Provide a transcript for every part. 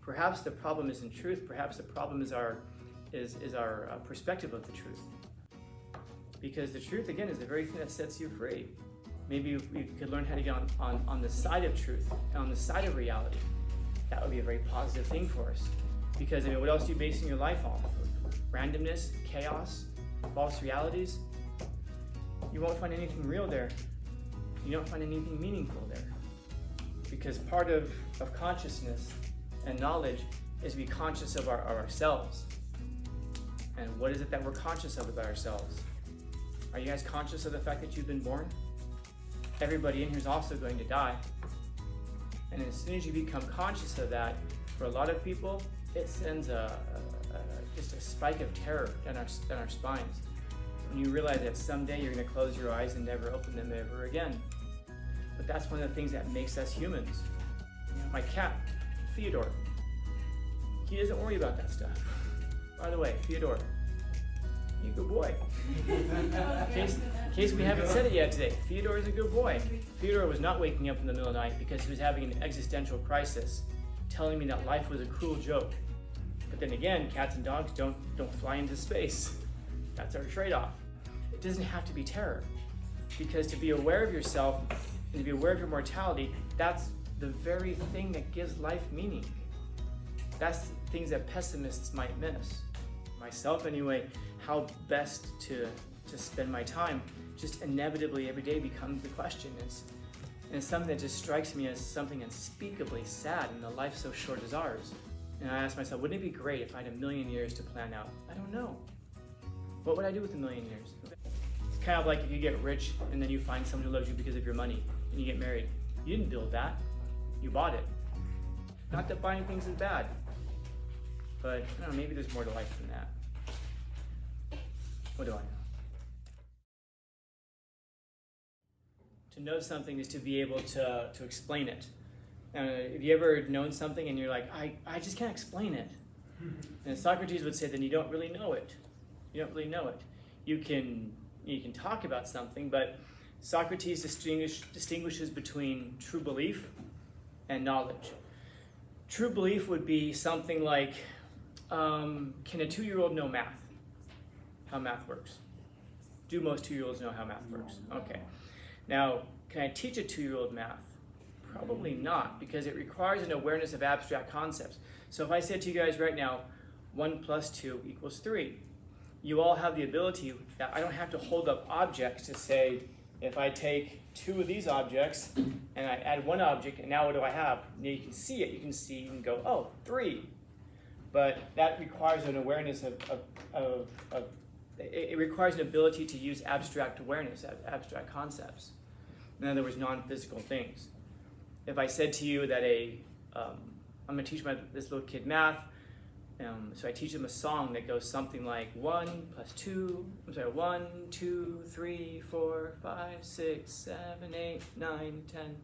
Perhaps the problem isn't truth. Perhaps the problem is our perspective of the truth. Because the truth, again, is the very thing that sets you free. Maybe we could learn how to get on the side of truth, on the side of reality. That would be a very positive thing for us. Because, I mean, what else are you basing your life on? Randomness, chaos, false realities? You won't find anything real there. You don't find anything meaningful there. Because part of consciousness and knowledge is to be conscious of ourselves. And what is it that we're conscious of about ourselves? Are you guys conscious of the fact that you've been born? Everybody in here is also going to die. And as soon as you become conscious of that, for a lot of people, it sends just a spike of terror down our spines. When you realize that someday you're going to close your eyes and never open them ever again. But that's one of the things that makes us humans. You know, my cat, Theodore, he doesn't worry about that stuff. By the way, Theodore, you're a good boy. In case we haven't said it yet today, Theodore is a good boy. Theodore was not waking up in the middle of the night because he was having an existential crisis, telling me that life was a cruel joke. But then again, cats and dogs don't fly into space. That's our trade-off. It doesn't have to be terror, because to be aware of yourself and to be aware of your mortality, that's the very thing that gives life meaning. That's things that pessimists might miss. Myself anyway, how best to spend my time just inevitably every day becomes the question. And it's something that just strikes me as something unspeakably sad in a life so short as ours. And I ask myself, wouldn't it be great if I had 1,000,000 years to plan out? I don't know. What would I do with 1,000,000 years? It's kind of like if you get rich and then you find someone who loves you because of your money and you get married. You didn't build that, you bought it. Not that buying things is bad, but I don't know, maybe there's more to life than that. What do I know? To know something is to be able to explain it. Have you ever known something and you're like, I just can't explain it? And Socrates would say, then you don't really know it. You don't really know it. You can talk about something, but Socrates distinguishes between true belief and knowledge. True belief would be something like, can a 2-year-old know math? How math works? Do most 2-year-olds know how math works? Okay. Now, can I teach a 2-year-old math? Probably not, because it requires an awareness of abstract concepts. So if I said to you guys right now, 1 + 2 = 3, you all have the ability that I don't have to hold up objects to say, if I take 2 of these objects and I add 1 object, and now what do I have? Now you can see it. You can see and go, oh, 3. But that requires an awareness it requires an ability to use abstract awareness, abstract concepts. In other words, non-physical things. If I said to you that I'm going to teach this little kid math, so I teach him a song that goes something like 1 + 2, 1, 2, 3, 4, 5, 6, 7, 8, 9, 10.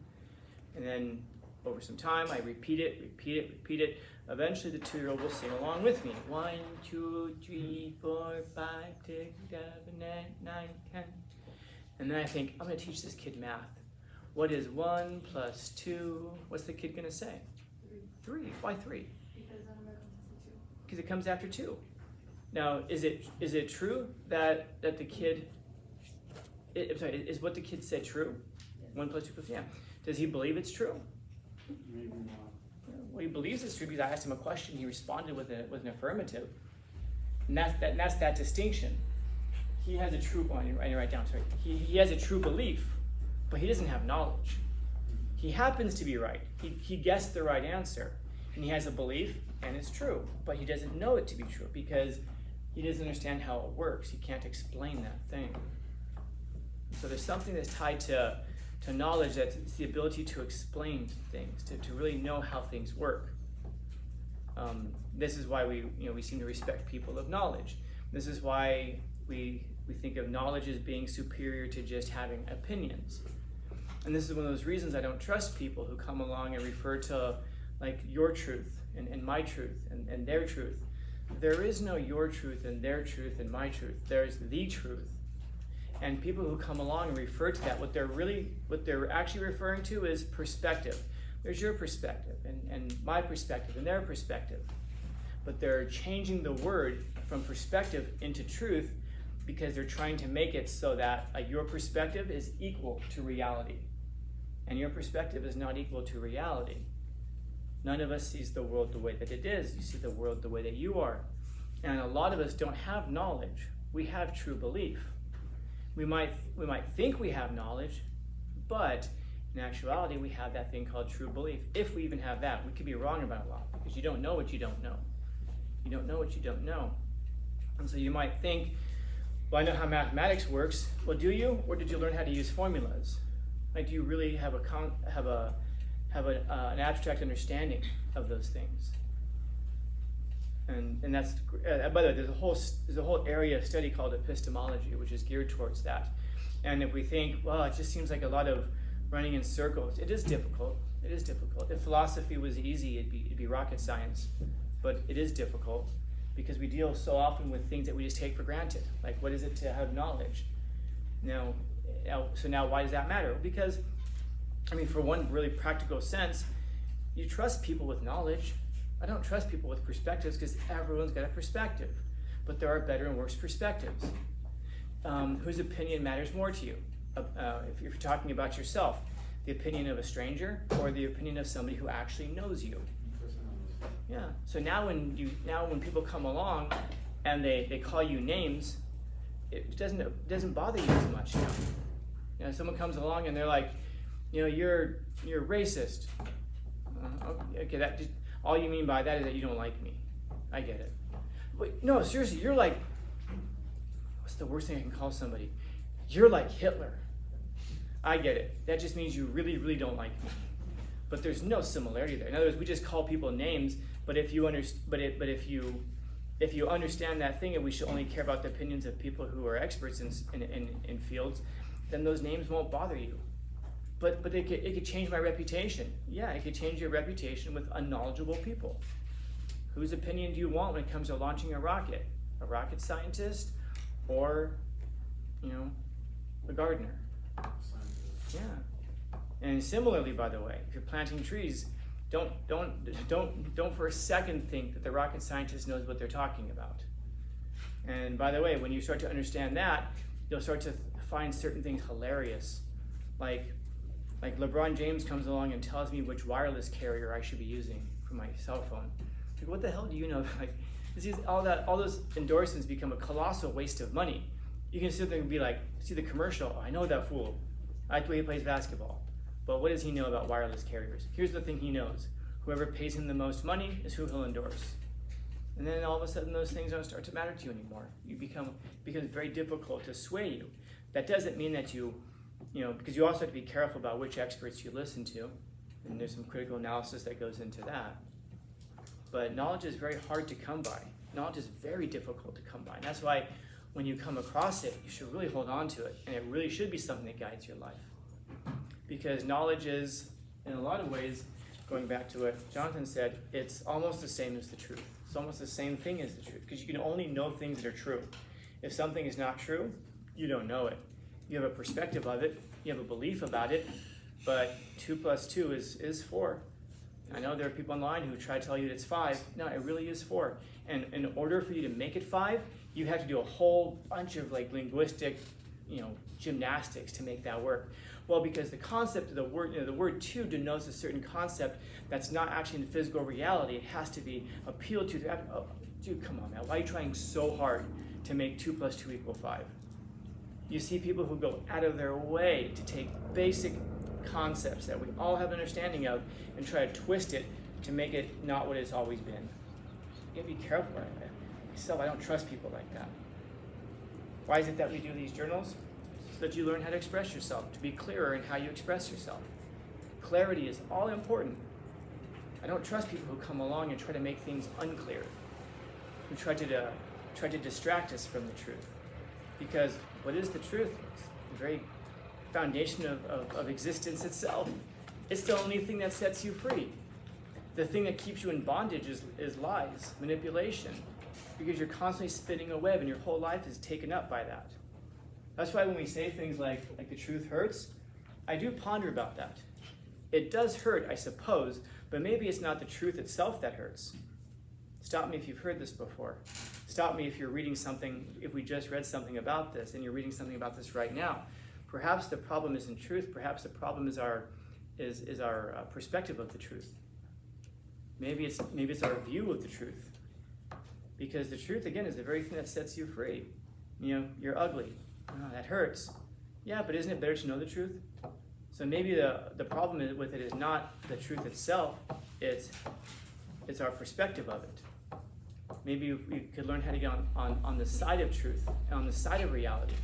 And then over some time, I repeat it. Eventually, the 2-year-old will sing along with me. 1, 2, 3, 4, 5, 6, 7, 8, 9, 10. And then I think, I'm going to teach this kid math. What is 1 + 2? What's the kid going to say? 3. Why 3? Because it comes after 2. Now, is it true that the kid? Is what the kid said true? 1 + 2 + yeah. Does he believe it's true? Maybe not. Well, he believes it's true because I asked him a question. He responded with an affirmative, and that's that distinction. He has a true. Oh, I need to write down. Sorry. He has a true belief, but he doesn't have knowledge. He happens to be right. He guessed the right answer, and he has a belief, and it's true, but he doesn't know it to be true because he doesn't understand how it works. He can't explain that thing. So there's something that's tied to knowledge, that's the ability to explain things, to really know how things work. This is why we seem to respect people of knowledge. This is why we think of knowledge as being superior to just having opinions. And this is one of those reasons I don't trust people who come along and refer to like your truth and my truth and their truth. There is no your truth and their truth and my truth. There's the truth. And people who come along and refer to that, what they're actually referring to is perspective, There's your perspective and my perspective and their perspective. But they're changing the word from perspective into truth because they're trying to make it so that your perspective is equal to reality. And your perspective is not equal to reality. None of us sees the world the way that it is. You see the world the way that you are. And a lot of us don't have knowledge. We have true belief. We might think we have knowledge, but in actuality, we have that thing called true belief. If we even have that, we could be wrong about a lot because you don't know what you don't know. You don't know what you don't know. And so you might think, well, I know how mathematics works. Well, do you? Or did you learn how to use formulas? Like, do you really have an abstract understanding of those things? And that's, by the way, there's a whole area of study called epistemology, which is geared towards that. And if we think, well, it just seems like a lot of running in circles, it is difficult. It is difficult. If philosophy was easy, it'd be rocket science. But it is difficult because we deal so often with things that we just take for granted. Like, what is it to have knowledge? So now why does that matter? Because, for one really practical sense, you trust people with knowledge. I don't trust people with perspectives because everyone's got a perspective. But there are better and worse perspectives. Whose opinion matters more to you? If you're talking about yourself, the opinion of a stranger or the opinion of somebody who actually knows you? Yeah. So now when people come along and they call you names, it doesn't bother you as much now. Someone comes along and they're like, you're racist. Okay, that just, all you mean by that is that you don't like me. I get it. But no, seriously, you're like, what's the worst thing I can call somebody? You're like Hitler. I get it. That just means you really, really don't like me. But there's no similarity there. In other words, we just call people names. But if you understand that thing, and we should only care about the opinions of people who are experts in fields, then those names won't bother you. But it could change my reputation. Yeah, it could change your reputation with unknowledgeable people. Whose opinion do you want when it comes to launching a rocket? A rocket scientist, or a gardener? Yeah. And similarly, by the way, if you're planting trees, don't for a second think that the rocket scientist knows what they're talking about. And by the way, when you start to understand that, you'll start to find certain things hilarious. Like LeBron James comes along and tells me which wireless carrier I should be using for my cell phone. Like, what the hell do you know? All those endorsements become a colossal waste of money. You can sit there and be like, see the commercial, I know that fool. I like the way he plays basketball. But what does he know about wireless carriers? Here's the thing he knows. Whoever pays him the most money is who he'll endorse. And then all of a sudden those things don't start to matter to you anymore. It becomes very difficult to sway you. That doesn't mean that because you also have to be careful about which experts you listen to. And there's some critical analysis that goes into that. But knowledge is very hard to come by. Knowledge is very difficult to come by. And that's why when you come across it, you should really hold on to it. And it really should be something that guides your life. Because knowledge is, in a lot of ways, going back to what Jonathan said, it's almost the same as the truth. It's almost the same thing as the truth. Because you can only know things that are true. If something is not true, you don't know it. You have a perspective of it, you have a belief about it, but 2 + 2 is 4. I know there are people online who try to tell you it's 5. No, it really is 4. And in order for you to make it 5, you have to do a whole bunch of linguistic, gymnastics to make that work. Well, because the concept of the word 2 denotes a certain concept that's not actually in physical reality. It has to be appealed to. Dude, come on, man. Why are you trying so hard to make 2 + 2 = 5? You see people who go out of their way to take basic concepts that we all have an understanding of and try to twist it to make it not what it's always been. You gotta be careful. Myself, I don't trust people like that. Why is it that we do these journals? So that you learn how to express yourself, to be clearer in how you express yourself. Clarity is all important. I don't trust people who come along and try to make things unclear, who try to distract us from the truth. Because what is the truth? It's the very foundation of existence itself. It's the only thing that sets you free. The thing that keeps you in bondage is lies, manipulation, because you're constantly spinning a web and your whole life is taken up by that. That's why when we say things like the truth hurts, I do ponder about that. It does hurt, I suppose, but maybe it's not the truth itself that hurts. Stop me if you've heard this before. Stop me if you're reading something, if we just read something about this and you're reading something about this right now. Perhaps the problem isn't truth. Perhaps the problem is our perspective of the truth. Maybe it's our view of the truth. Because the truth, again, is the very thing that sets you free. You're ugly. Oh, that hurts. Yeah, but isn't it better to know the truth? So maybe the problem with it is not the truth itself, it's our perspective of it. Maybe we could learn how to get on the side of truth, on the side of reality.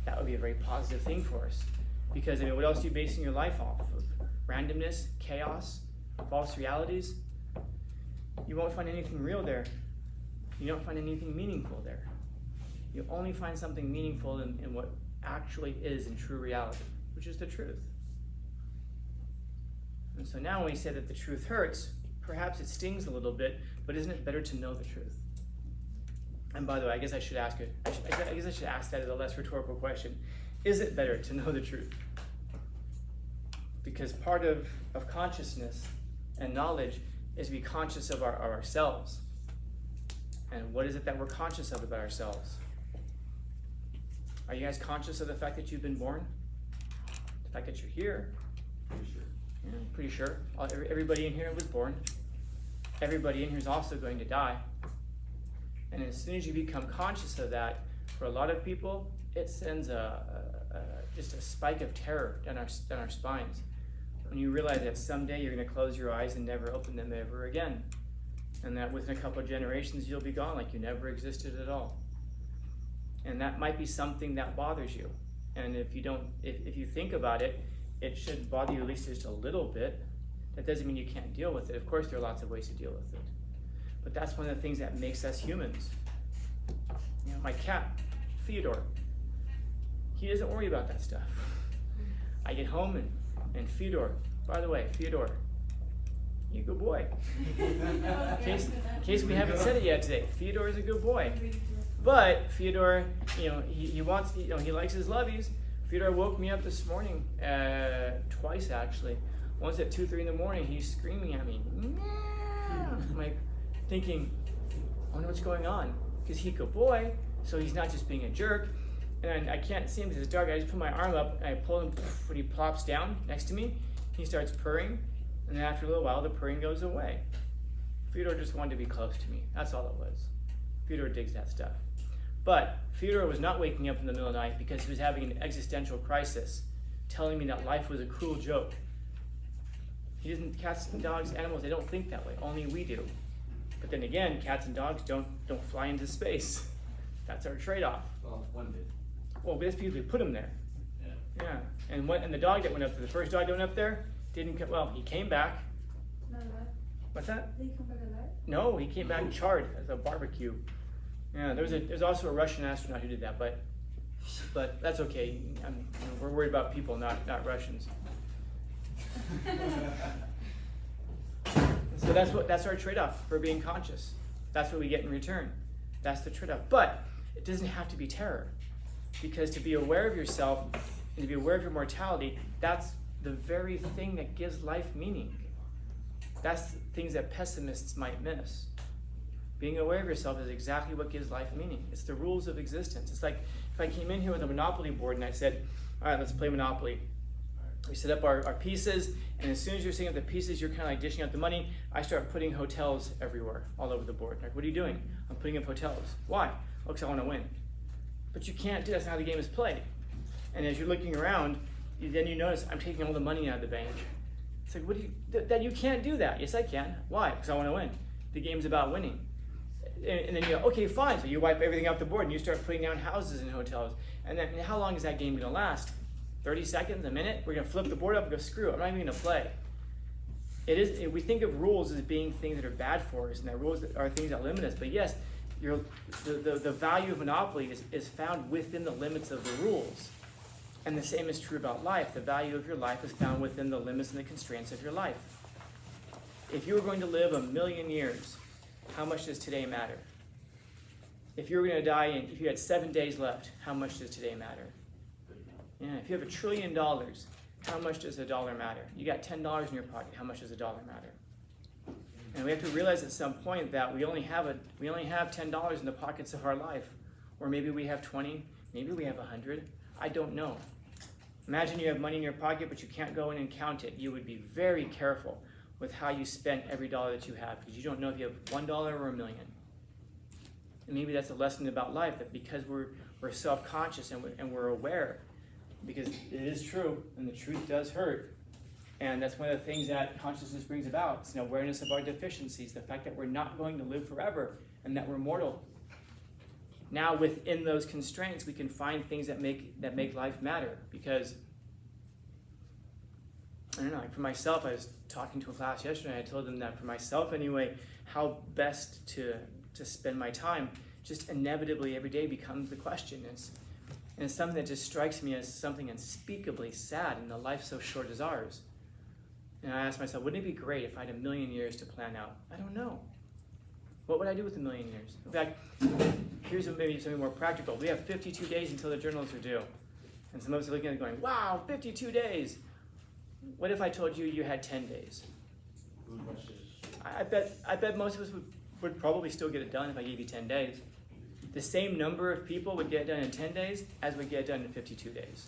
That would be a very positive thing for us. Because what else are you basing your life off of? Randomness, chaos, false realities? You won't find anything real there. You don't find anything meaningful there. You only find something meaningful in what actually is in true reality, which is the truth. And so now when we say that the truth hurts, perhaps it stings a little bit, but isn't it better to know the truth? And by the way, I guess I should ask that as a less rhetorical question. Is it better to know the truth? Because part of consciousness and knowledge is to be conscious of ourselves. And what is it that we're conscious of about ourselves? Are you guys conscious of the fact that you've been born? The fact that you're here? Pretty sure. Yeah, pretty sure. Everybody in here was born. Everybody in here is also going to die. And as soon as you become conscious of that, for a lot of people, it sends just a spike of terror down our spines. When you realize that someday you're going to close your eyes and never open them ever again. And that within a couple of generations, you'll be gone like you never existed at all. And that might be something that bothers you. And if you think about it, it should bother you at least just a little bit. That doesn't mean you can't deal with it. Of course, there are lots of ways to deal with it. But that's one of the things that makes us humans. My cat, Theodore, he doesn't worry about that stuff. I get home and Theodore, by the way, Theodore, you're a good boy. In case we haven't said it yet today, Theodore is a good boy. But Theodore, he wants, he likes his lovies. Theodore woke me up this morning, twice actually. Once at 2, 3 in the morning, he's screaming at me. I'm like thinking, I wonder what's going on. Because he's a good boy, so he's not just being a jerk. And I can't see him because it's dark. I just put my arm up and I pull him when he plops down next to me. He starts purring, and then after a little while, the purring goes away. Theodore just wanted to be close to me. That's all it was. Theodore digs that stuff. But Theodore was not waking up in the middle of the night because he was having an existential crisis, telling me that life was a cruel joke. Cats and dogs, animals, they don't think that way. Only we do. But then again, cats and dogs don't fly into space. That's our trade-off. Well, one did. Well, that's because we put them there. Yeah. And the dog that went up there, the first dog that went up there, he came back. Not alive. What's that? Did he come back alive? No, he came back charred as a barbecue. Yeah, there's also a Russian astronaut who did that, but that's okay. We're worried about people, not Russians. So that's our trade-off for being conscious. That's what we get in return. That's the trade-off. But it doesn't have to be terror, because to be aware of yourself and to be aware of your mortality, that's the very thing that gives life meaning. That's things that pessimists might miss. Being aware of yourself is exactly what gives life meaning. It's the rules of existence. It's like if I came in here with a Monopoly board and I said, all right, let's play Monopoly. We set up our pieces, and as soon as you're setting up the pieces, you're kind of like dishing out the money. I start putting hotels everywhere, all over the board. Like, what are you doing? I'm putting up hotels. Why? Well, because I want to win. But you can't do that. That's not how the game is played. And as you're looking around, then you notice I'm taking all the money out of the bank. It's like, that you can't do that. Yes, I can. Why? Because I want to win. The game's about winning. And then you go, okay, fine. So you wipe everything off the board and you start putting down houses and hotels. And then how long is that game going to last? 30 seconds, a minute? We're going to flip the board up and go, screw it, I'm not even going to play. We think of rules as being things that are bad for us, and that rules are things that limit us. But yes, the value of Monopoly is found within the limits of the rules. And the same is true about life. The value of your life is found within the limits and the constraints of your life. If you were going to live 1,000,000 years, how much does today matter? If you were going to die and if you had 7 days left, how much does today matter? Yeah, if you have $1 trillion, how much does a dollar matter? You got $10 in your pocket, how much does a dollar matter? And we have to realize at some point that we only have $10 in the pockets of our life. Or maybe we have 20, maybe we have 100, I don't know. Imagine you have money in your pocket, but you can't go in and count it. You would be very careful with how you spend every dollar that you have, because you don't know if you have $1 or $1 million. And maybe that's a lesson about life, that because we're self-conscious and we're aware, because it is true, and the truth does hurt. And that's one of the things that consciousness brings about. It's an awareness of our deficiencies, the fact that we're not going to live forever, and that we're mortal. Now, within those constraints, we can find things that make life matter. Because, I don't know, like for myself, I was talking to a class yesterday, and I told them that for myself anyway, how best to spend my time just inevitably every day becomes the question. And it's something that just strikes me as something unspeakably sad in a life so short as ours. And I asked myself, wouldn't it be great if I had 1,000,000 years to plan out? I don't know. What would I do with 1,000,000 years? In fact, here's maybe something more practical. We have 52 days until the journals are due. And some of us are looking at it going, wow, 52 days. What if I told you you had 10 days? I bet most of us would probably still get it done if I gave you 10 days. The same number of people would get it done in 10 days as would get it done in 52 days.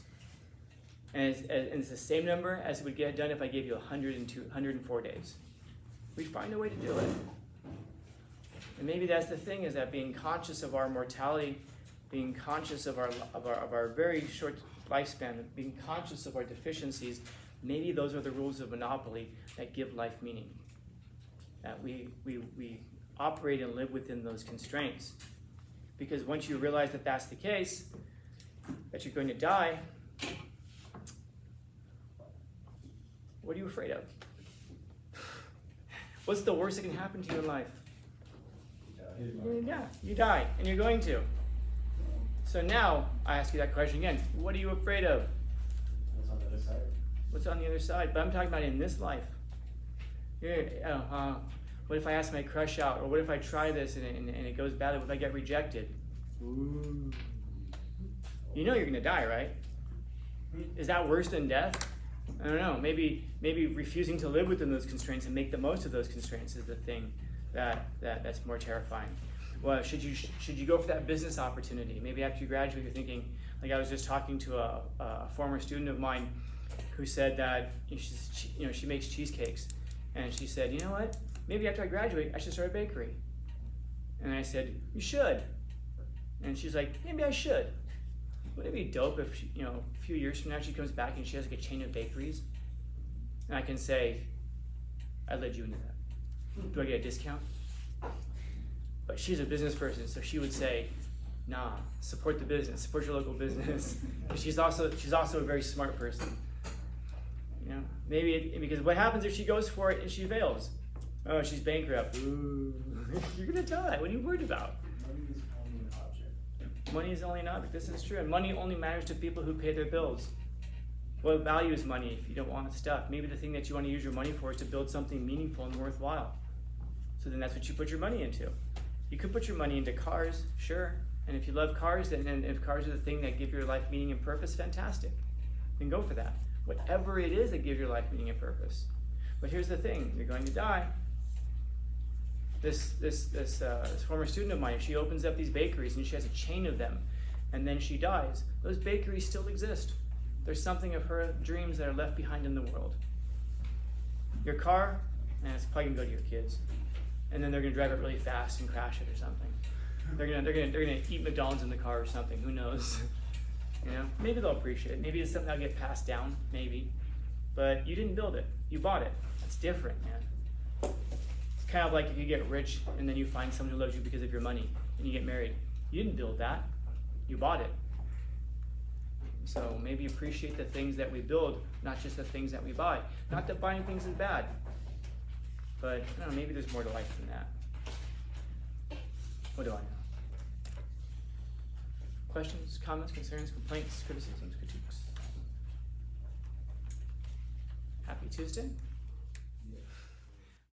And it's the same number as would get it done if I gave you 104 days. We'd find a way to do it. And maybe that's the thing, is that being conscious of our mortality, being conscious of our very short lifespan, being conscious of our deficiencies, maybe those are the rules of monopoly that give life meaning. That we operate and live within those constraints. Because once you realize that that's the case, that you're going to die, what are you afraid of? What's the worst that can happen to you in life? Yeah, you die, and you're going to. So now, I ask you that question again. What are you afraid of? What's on the other side? What's on the other side? But I'm talking about in this life. What if I ask my crush out? Or what if I try this and it goes badly? What if I get rejected? Ooh. You know you're going to die, right? Is that worse than death? I don't know. Maybe refusing to live within those constraints and make the most of those constraints is the thing that's more terrifying. Well, should you go for that business opportunity? Maybe after you graduate, you're thinking, like I was just talking to a former student of mine who said that she makes cheesecakes, and she said, you know what? Maybe after I graduate, I should start a bakery. And I said, you should. And she's like, maybe I should. Wouldn't it be dope if a few years from now she comes back and she has like a chain of bakeries, and I can say, I led you into that. Do I get a discount? But she's a business person, so she would say, nah, support the business, support your local business. she's also a very smart person. Maybe because what happens if she goes for it and she fails? Oh, she's bankrupt. Ooh, you're gonna die. What are you worried about? Money is only an object. Money is only an object. This is true. And money only matters to people who pay their bills. What value is money if you don't want stuff? Maybe the thing that you want to use your money for is to build something meaningful and worthwhile. So then that's what you put your money into. You could put your money into cars, sure. And if you love cars, and if cars are the thing that give your life meaning and purpose, fantastic. Then go for that. Whatever it is that gives your life meaning and purpose. But here's the thing, you're going to die. This former student of mine, she opens up these bakeries and she has a chain of them, and then she dies. Those bakeries still exist. There's something of her dreams that are left behind in the world. Your car, it's probably gonna go to your kids, and then they're gonna drive it really fast and crash it or something. They're gonna eat McDonald's in the car or something. Who knows? Maybe they'll appreciate it. Maybe it's something that'll get passed down. Maybe, but you didn't build it. You bought it. That's different, man. It's kind of like if you get rich and then you find someone who loves you because of your money and you get married. You didn't build that. You bought it. So maybe appreciate the things that we build, not just the things that we buy. Not that buying things is bad, but maybe there's more to life than that. What do I know? Questions, comments, concerns, complaints, criticisms, critiques? Happy Tuesday.